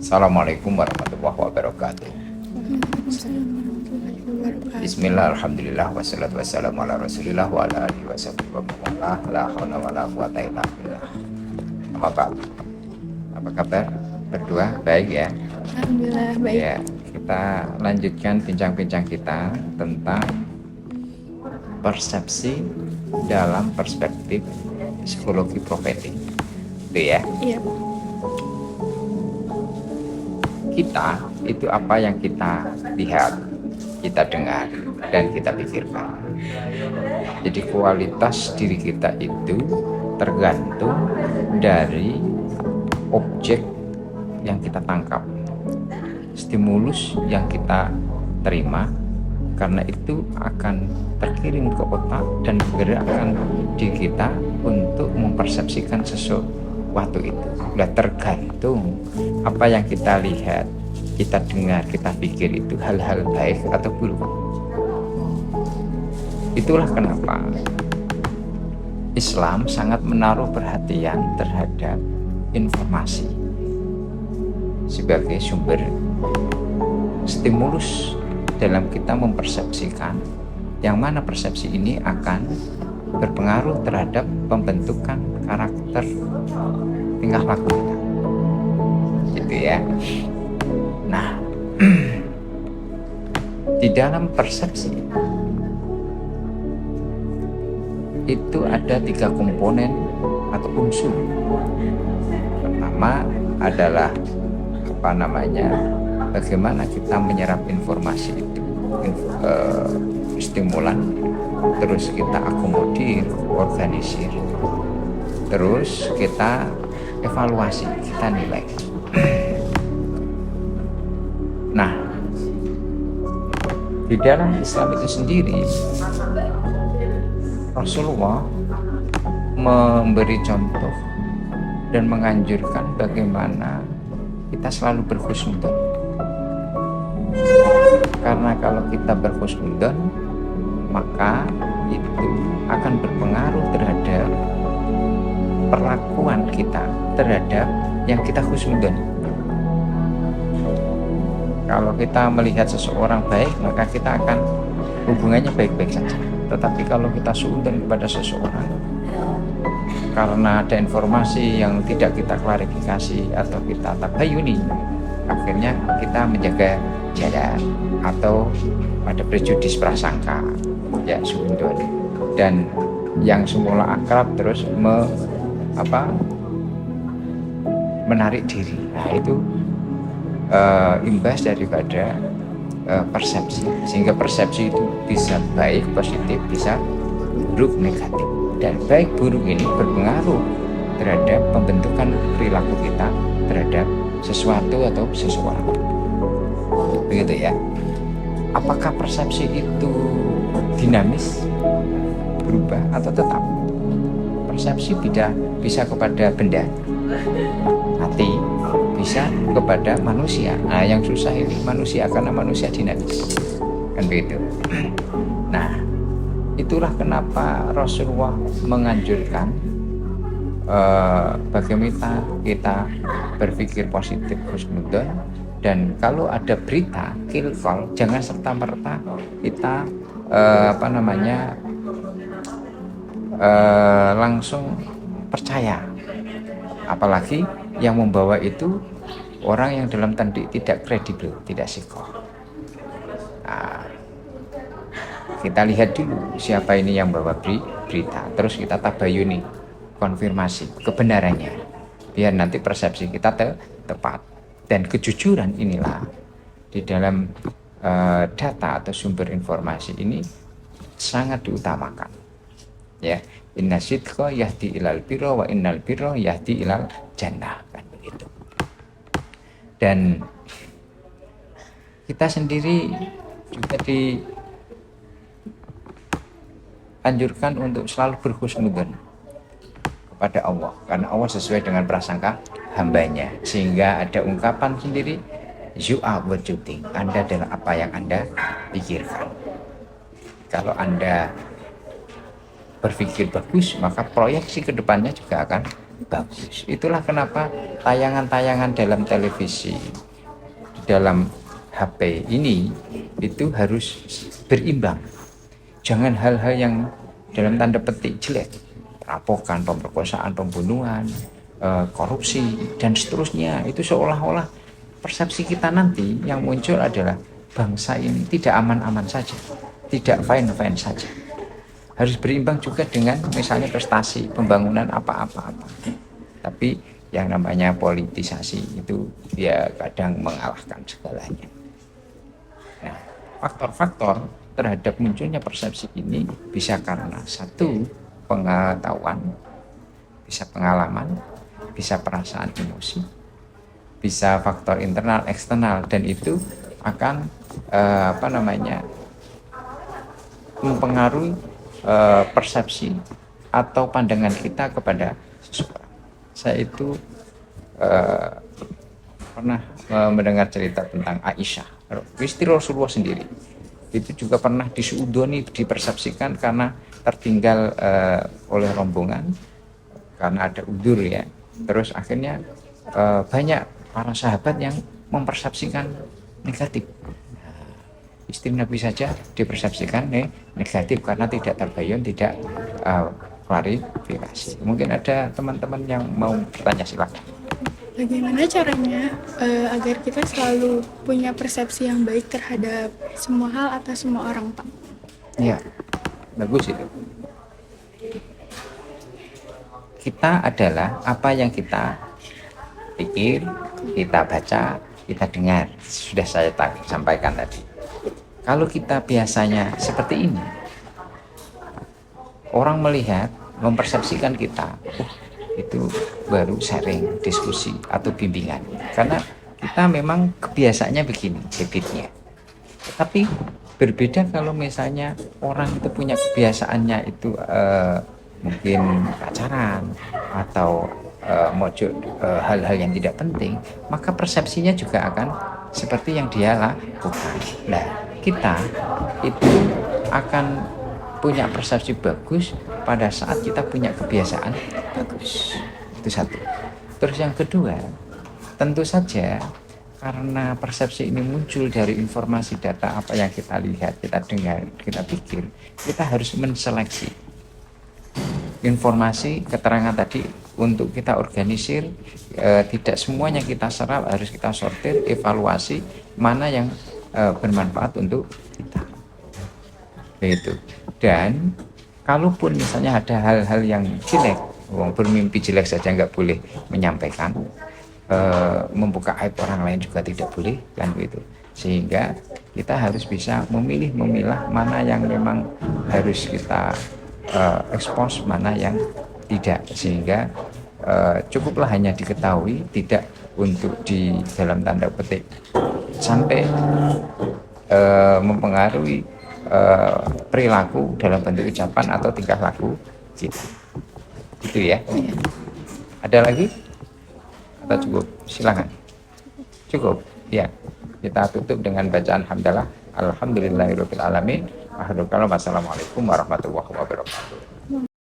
Assalamualaikum warahmatullahi wabarakatuh. Bismillah, alhamdulillah, wassalatu wassalamu ala rasulillah wa ala alihi wa sahbihi wa mawalah, la hawla wa la quwata illa billah. Apa Pak? Apa kabar? Berdua baik ya? Alhamdulillah baik. Ya, kita lanjutkan bincang-bincang kita tentang persepsi dalam perspektif psikologi profetik. Itu ya? Iya. Kita itu apa yang kita lihat, kita dengar, dan kita pikirkan. Jadi kualitas diri kita itu tergantung dari objek yang kita tangkap, stimulus yang kita terima, karena itu akan terkirim ke otak dan bergerakkan di kita untuk mempersepsikan sesuatu itu. Nah, tergantung apa yang kita lihat, kita dengar, kita pikir itu hal-hal baik atau buruk. Itulah kenapa Islam sangat menaruh perhatian terhadap informasi sebagai sumber stimulus dalam kita mempersepsikan, yang mana persepsi ini akan berpengaruh terhadap pembentukan karakter tingkah laku kita, gitu ya. Nah, di dalam persepsi itu ada 3 komponen atau unsur. Pertama adalah bagaimana kita menyerap informasi itu, stimulan, terus kita akomodir, organisir, terus kita evaluasi, kita nilai. Nah, di dalam Islam itu sendiri, Rasulullah memberi contoh dan menganjurkan bagaimana kita selalu berhusnudzon. Karena kalau kita berhusnudzon, maka itu akan berpengaruh terhadap perlakuan kita terhadap yang kita husnudzon. Kalau kita melihat seseorang baik, maka kita akan hubungannya baik-baik saja. Tetapi kalau kita suudzon kepada seseorang, karena ada informasi yang tidak kita klarifikasi atau kita tabayuni, akhirnya kita menjaga jarak atau ada prejudis prasangka, ya, suudzon. Dan yang semula akrab terus menarik diri. Nah, itu imbas daripada persepsi, sehingga persepsi itu bisa baik positif, bisa buruk negatif, dan baik buruk ini berpengaruh terhadap pembentukan perilaku kita terhadap sesuatu atau seseorang, begitu ya. Apakah persepsi itu dinamis, berubah, atau tetap? Persepsi bisa kepada benda mati, bisa kepada manusia. Nah, yang susah ini manusia, karena manusia dinamis, kan begitu. Nah, itulah kenapa Rasulullah menganjurkan bagaimana kita berpikir positif, husnudzon, dan kalau ada berita kilfal, jangan serta-merta kita langsung percaya, apalagi yang membawa itu orang yang dalam tanda tidak kredibel, tidak sikoh. Nah, kita lihat dulu siapa ini yang bawa berita, terus kita tabayuni, konfirmasi kebenarannya, biar nanti persepsi kita tepat. Dan kejujuran inilah di dalam data atau sumber informasi ini sangat diutamakan, ya. Inna sidqa yahdi ilal birra wa innal birra yahdi ilal jannah, kan begitu. Dan kita sendiri juga dianjurkan untuk selalu berhusnudzon kepada Allah, karena Allah sesuai dengan prasangka hambanya, sehingga ada ungkapan sendiri, you are what you think, Anda adalah apa yang Anda pikirkan. Kalau Anda berpikir bagus, maka proyeksi ke depannya juga akan bagus. Itulah kenapa tayangan-tayangan dalam televisi, dalam HP ini itu harus berimbang. Jangan hal-hal yang dalam tanda petik jelek, perampokan, pemerkosaan, pembunuhan, korupsi dan seterusnya. Itu seolah-olah persepsi kita nanti yang muncul adalah bangsa ini tidak aman-aman saja, tidak fine-fine saja. Harus berimbang juga dengan misalnya prestasi pembangunan apa-apa. Tapi yang namanya politisasi itu dia kadang mengalahkan segalanya. Nah, faktor-faktor terhadap munculnya persepsi ini bisa karena satu, pengetahuan, bisa pengalaman, bisa perasaan emosi, bisa faktor internal eksternal, dan itu akan mempengaruhi persepsi atau pandangan kita kepada seseorang. Saya itu pernah mendengar cerita tentang Aisyah, istri Rasulullah sendiri. Itu juga pernah disuudoni, dipersepsikan karena tertinggal oleh rombongan karena ada udzur ya. Terus akhirnya banyak para sahabat yang mempersepsikan negatif. Istri Nabi saja dipersepsikan negatif karena tidak terbayun, tidak klarifikasi. Mungkin ada teman-teman yang mau bertanya, silakan. Bagaimana caranya agar kita selalu punya persepsi yang baik terhadap semua hal atau semua orang, Pak? Ya, bagus itu. Kita adalah apa yang kita pikir, kita baca, kita dengar. Sudah saya sampaikan tadi. Kalau kita biasanya seperti ini, orang melihat, mempersepsikan kita, itu baru sharing, diskusi, atau bimbingan. Karena kita memang kebiasaannya begini, habitnya. Tapi berbeda kalau misalnya orang itu punya kebiasaannya itu mungkin pacaran atau mojok hal-hal yang tidak penting, maka persepsinya juga akan seperti yang dia lakukan. Nah, kita itu akan punya persepsi bagus pada saat kita punya kebiasaan bagus. Itu satu. Terus yang kedua, tentu saja karena persepsi ini muncul dari informasi data apa yang kita lihat, kita dengar, kita pikir, kita harus menseleksi informasi, keterangan tadi untuk kita organisir. Tidak semuanya kita serap, harus kita sortir, evaluasi mana yang bermanfaat untuk kita. Begitu. Dan kalaupun misalnya ada hal-hal yang jelek, bermimpi jelek saja nggak boleh menyampaikan, membuka aib orang lain juga tidak boleh, kan begitu. Sehingga kita harus bisa memilah mana yang memang harus kita expose, mana yang tidak, sehingga cukuplah hanya diketahui, tidak untuk di dalam tanda petik sampai mempengaruhi perilaku dalam bentuk ucapan atau tingkah laku kita. Itu ya. Ada lagi? Atau cukup? Silakan. Cukup? Ya. Kita tutup dengan bacaan hamdalah. Alhamdulillahirabbil alamin. Wassalamualaikum warahmatullahi wabarakatuh.